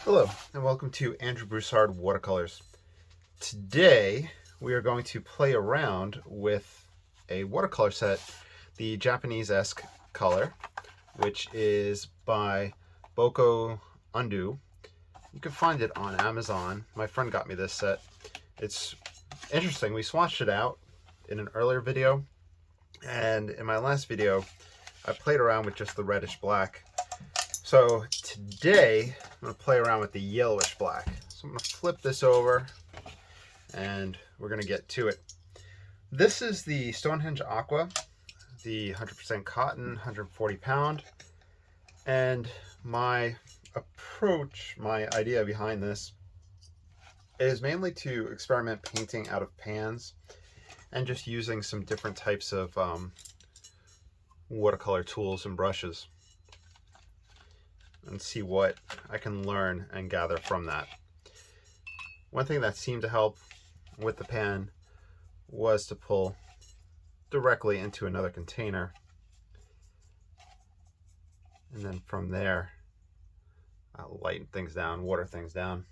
Hello, and welcome to Andrew Broussard Watercolors. Today, we are going to play around with a watercolor set, the Japanesque color, which is by Boku-Undo. You can find it on Amazon. My friend got me this set. It's interesting. We swatched it out in an earlier video, and in my last video, I played around with just the reddish black. So today, I'm going to play around with the yellowish black. So I'm going to flip this over, and we're going to get to it. This is the Stonehenge Aqua, the 100% cotton, 140 pound. And my approach, my idea behind this is mainly to experiment painting out of pans and just using some different types of watercolor tools and brushes, and see what I can learn and gather from that. One thing that seemed to help with the pan was to pull directly into another container, and then from there I'll lighten things down, water things down.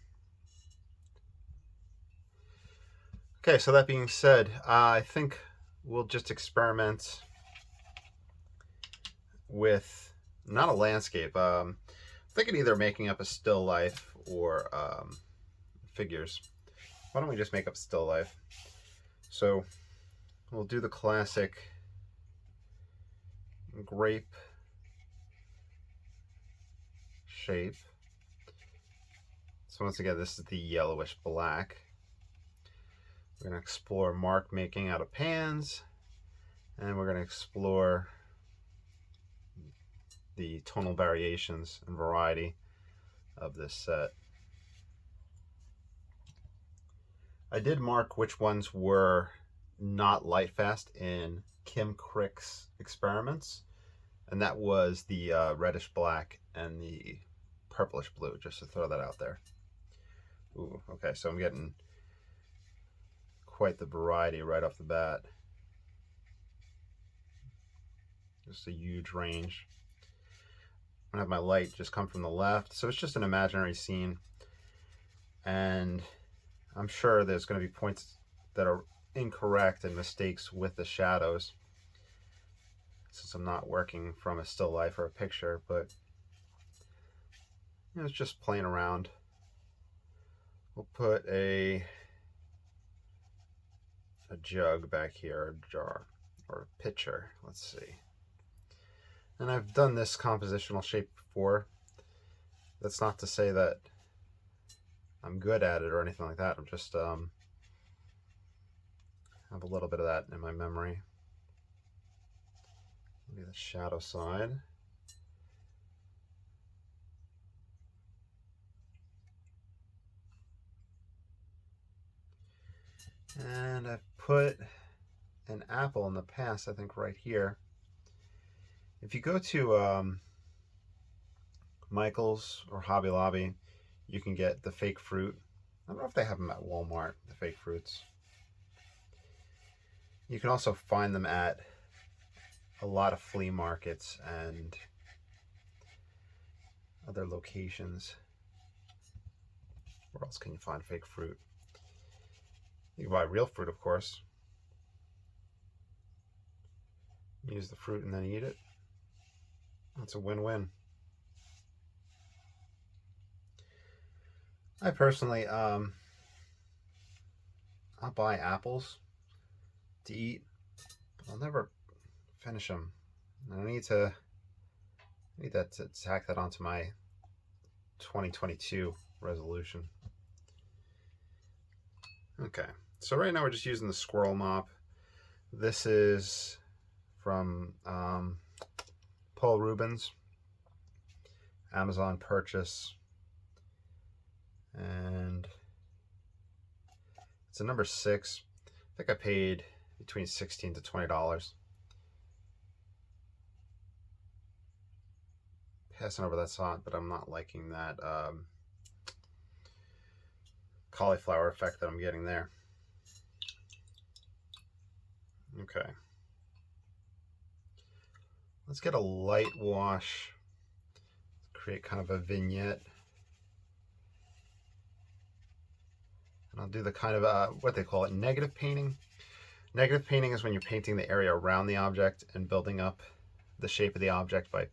Okay, so that being said, I think we'll just experiment with not a landscape. I'm thinking either making up a still life or figures. Why don't we just make up still life? So we'll do the classic grape shape. So once again, this is the yellowish black. We're going to explore mark making out of pans, and we're going to explore the tonal variations and variety of this set. I did mark which ones were not light fast in Kim Crick's experiments, and that was the reddish black and the purplish blue, just to throw that out there. Ooh, okay, so I'm getting quite the variety right off the bat. Just a huge range. I have my light just come from the left, so it's just an imaginary scene, and I'm sure there's going to be points that are incorrect and mistakes with the shadows, since I'm not working from a still life or a picture, but you know, it's just playing around. We'll put a jug back here, a jar, or a pitcher, let's see. And I've done this compositional shape before. That's not to say that I'm good at it or anything like that. I'm just have a little bit of that in my memory. Maybe the shadow side. And I've put an apple in the past, I think right here. If you go to Michael's or Hobby Lobby, you can get the fake fruit. I don't know if they have them at Walmart, the fake fruits. You can also find them at a lot of flea markets and other locations. Where else can you find fake fruit? You can buy real fruit, of course. Use the fruit and then eat it. That's a win-win. I personally, I'll buy apples to eat, but I'll never finish them. And I need that to tack that onto my 2022 resolution. Okay, so right now we're just using the squirrel mop. This is from Paul Rubens, Amazon purchase, and it's a number 6. I think I paid between $16 to $20. Passing over that side, but I'm not liking that cauliflower effect that I'm getting there. Okay. Let's get a light wash, create kind of a vignette. And I'll do the kind of what they call it, negative painting. Negative painting is when you're painting the area around the object and building up the shape of the object by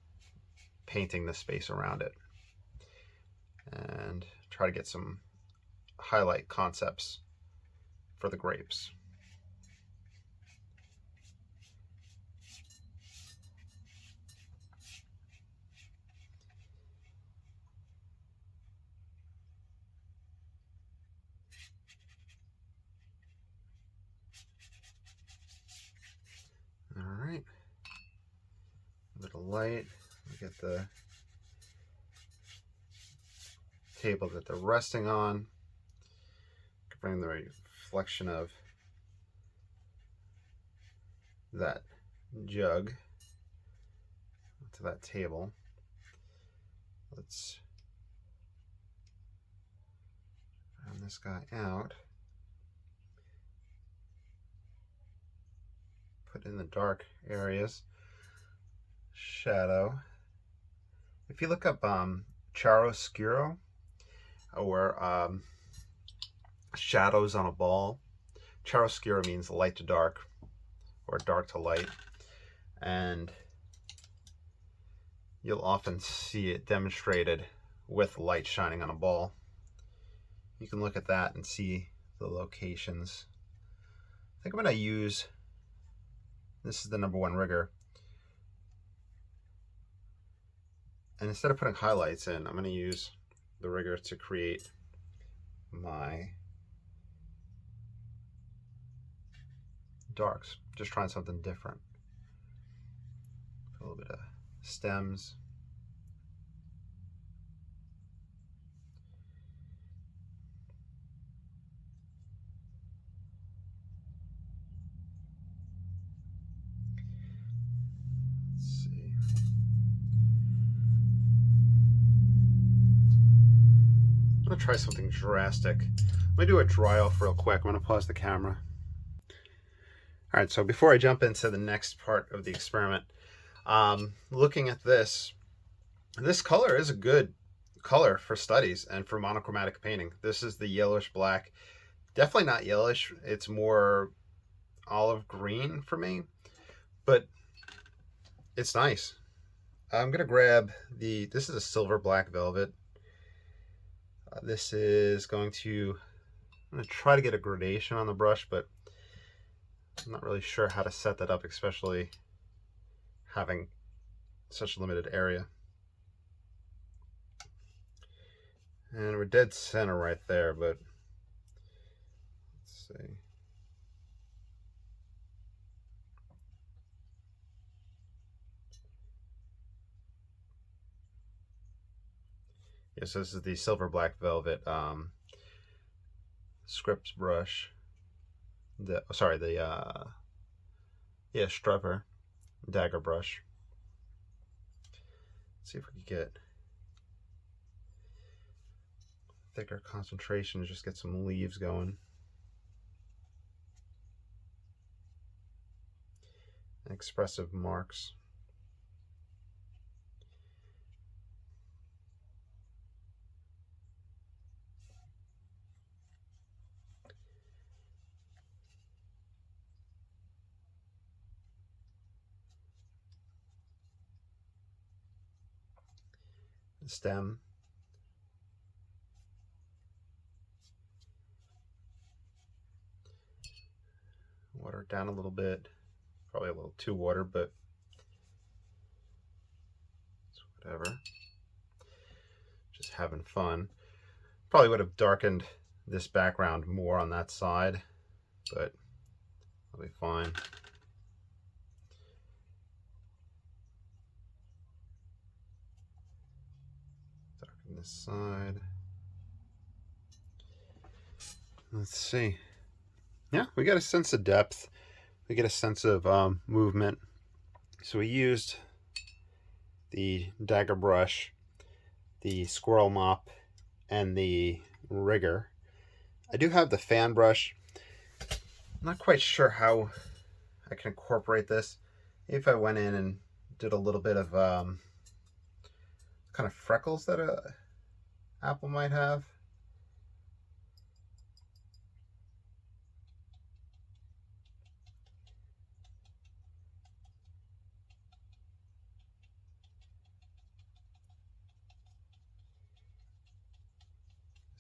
painting the space around it. And try to get some highlight concepts for the grapes. All right, a little light. We get the table that they're resting on. Bring the reflection of that jug to that table. Let's round this guy out. Put in the dark areas. Shadow. If you look up chiaroscuro, or shadows on a ball, chiaroscuro means light to dark or dark to light, and you'll often see it demonstrated with light shining on a ball. You can look at that and see the locations. I think I'm going to use, this is the #1 rigger, and instead of putting highlights in, I'm going to use the rigger to create my darks. Just trying something different. A little bit of stems. Let's see. I'm gonna try something drastic. Let me do a dry off real quick. I'm gonna pause the camera. All right, so before I jump into the next part of the experiment, looking at this color is a good color for studies and for monochromatic painting. This is the yellowish black. Definitely not yellowish. It's more olive green for me, but it's nice. I'm gonna grab this is a silver black velvet. This is I'm gonna try to get a gradation on the brush, but I'm not really sure how to set that up, especially having such a limited area. And we're dead center right there, but let's see. Yes, this is the silver black velvet script brush. Strupper dagger brush. Let's see if we can get thicker concentration, just get some leaves going. Expressive marks. Stem. Water it down a little bit. Probably a little too watered, but it's whatever. Just having fun. Probably would have darkened this background more on that side, but it'll be fine. Darken this side. Let's see. Yeah, we get a sense of depth. We get a sense of movement. So we used the dagger brush, the squirrel mop, and the rigger. I do have the fan brush. I'm not quite sure how I can incorporate this. If I went in and did a little bit of kind of freckles that a apple might have.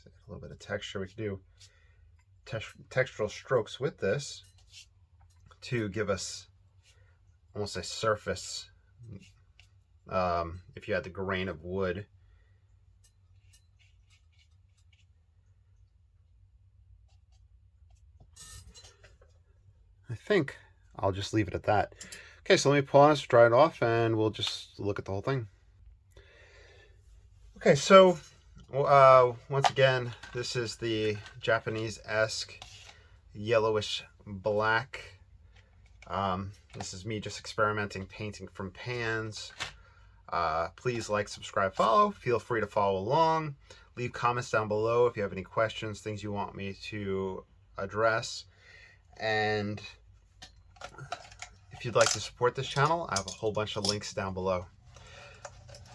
A little bit of texture. We can do textural strokes with this to give us almost a surface. If you had the grain of wood. I think I'll just leave it at that. Okay, so let me pause, dry it off, and we'll just look at the whole thing. Okay, so once again, this is the Japanesque yellowish black. This is me just experimenting, painting from pans. Please like, subscribe, follow. Feel free to follow along. Leave comments down below if you have any questions, things you want me to address. And if you'd like to support this channel, I have a whole bunch of links down below.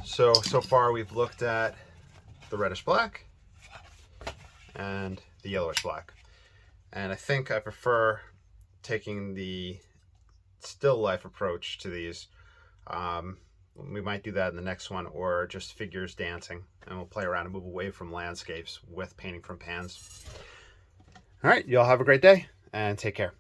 So far we've looked at the reddish black and the yellowish black. And I think I prefer taking the still life approach to these. We might do that in the next one, or just figures dancing, and we'll play around and move away from landscapes with painting from pans. All right, y'all have a great day and take care.